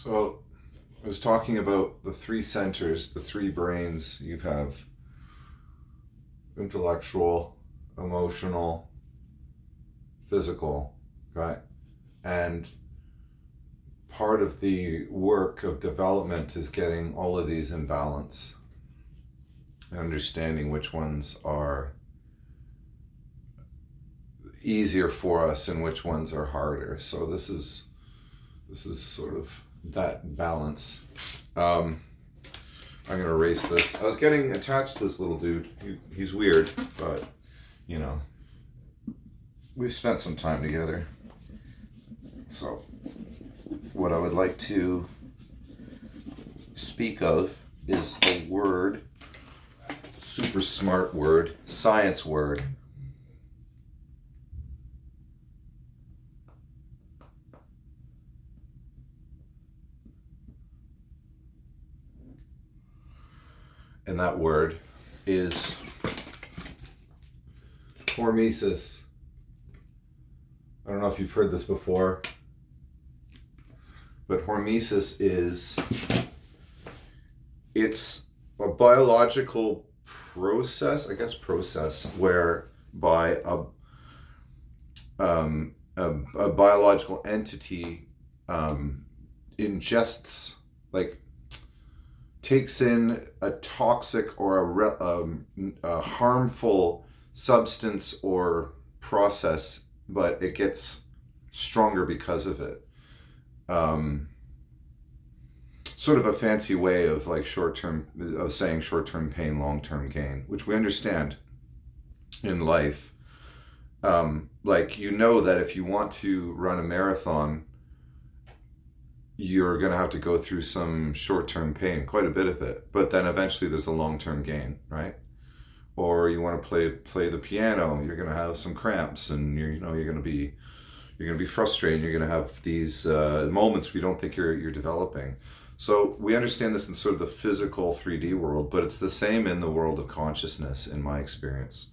So I was talking about the three centers, the three brains. You have intellectual, emotional, physical, right? And part of the work of development is getting all of these in balance and understanding which ones are easier for us and which ones are harder. So this is sort of that balance. I'm gonna erase this. I was getting attached to this little dude. He's weird, but you know, we've spent some time together. So what I would like to speak of is a word, super smart word, science word. And that word is Hormesis. I don't know if you've heard this before, but Hormesis it's a biological process, whereby a biological entity ingests, like, takes in a toxic or a harmful substance or process, but it gets stronger because of it. Sort of a fancy way of saying short-term pain, long-term gain, which we understand in life. That if you want to run a marathon, you're going to have to go through some short-term pain, quite a bit of it, but then eventually there's a long-term gain, right? Or you want to play the piano, you're going to have some cramps, and you're going to be frustrated. You're going to have these moments where you don't think you're developing. So we understand this in sort of the physical 3D world, but it's the same in the world of consciousness, in my experience.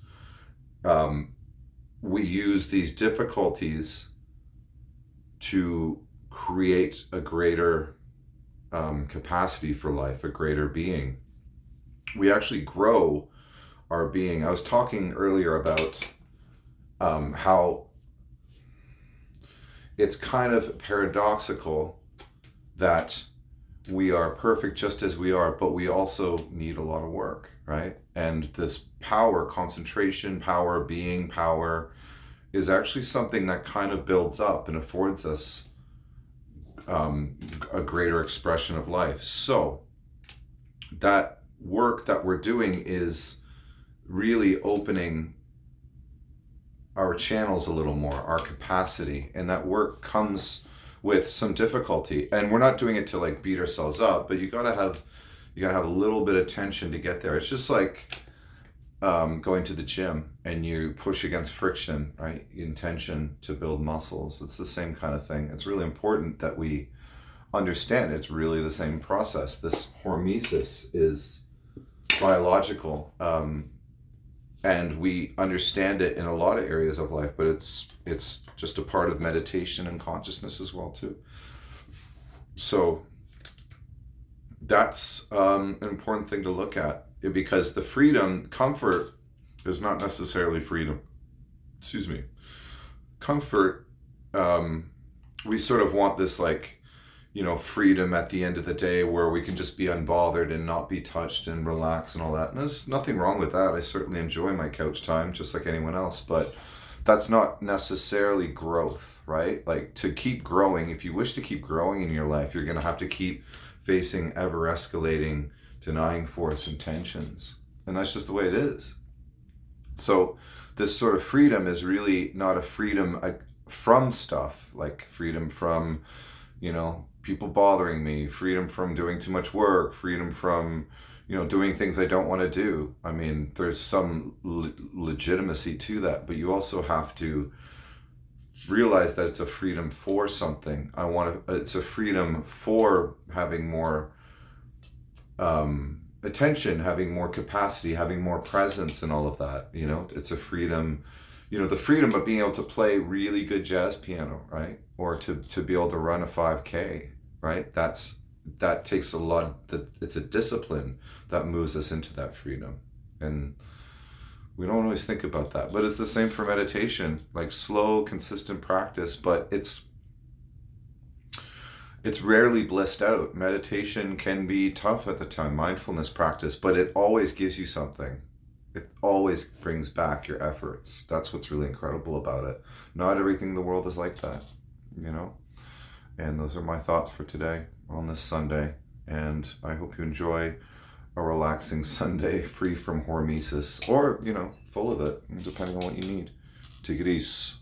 We use these difficulties to create a greater capacity for life, a greater being. We actually grow our being. I was talking earlier about how it's kind of paradoxical that we are perfect just as we are, but we also need a lot of work, right? And this power, concentration power, being power, is actually something that kind of builds up and affords us a greater expression of life. So that work that we're doing is really opening our channels a little more, our capacity, and that work comes with some difficulty. And we're not doing it to like beat ourselves up, but you gotta have a little bit of tension to get there. It's just like going to the gym and you push against friction, right? Intention to build muscles. It's the same kind of thing. It's really important that we understand it's really the same process. This hormesis is biological, and we understand it in a lot of areas of life, but it's just a part of meditation and consciousness as well too. So that's an important thing to look at, because the comfort is not necessarily freedom. Excuse me. Comfort, we sort of want this freedom at the end of the day where we can just be unbothered and not be touched and relax and all that. And there's nothing wrong with that. I certainly enjoy my couch time just like anyone else, but that's not necessarily growth, right? Like, to keep growing, if you wish to keep growing in your life, you're going to have to keep facing ever escalating denying force and tensions. And that's just the way it is. So this sort of freedom is really not a freedom from stuff, like freedom from, people bothering me, freedom from doing too much work, freedom from, doing things I don't want to do. I mean, there's some legitimacy to that, but you also have to realize that it's a freedom for something. It's a freedom for having more attention, having more capacity, having more presence and all of that. It's a freedom, the freedom of being able to play really good jazz piano, right? Or to be able to run a 5K. right? That takes a lot. It's a discipline that moves us into that freedom, and we don't always think about that. But it's the same for meditation, like slow, consistent practice, but it's rarely blissed out. Meditation can be tough at the time, mindfulness practice, but it always gives you something. It always brings back your efforts. That's what's really incredible about it. Not everything in the world is like that, you know? And those are my thoughts for today on this Sunday. And I hope you enjoy a relaxing Sunday free from hormesis, or, full of it, depending on what you need. Take it easy.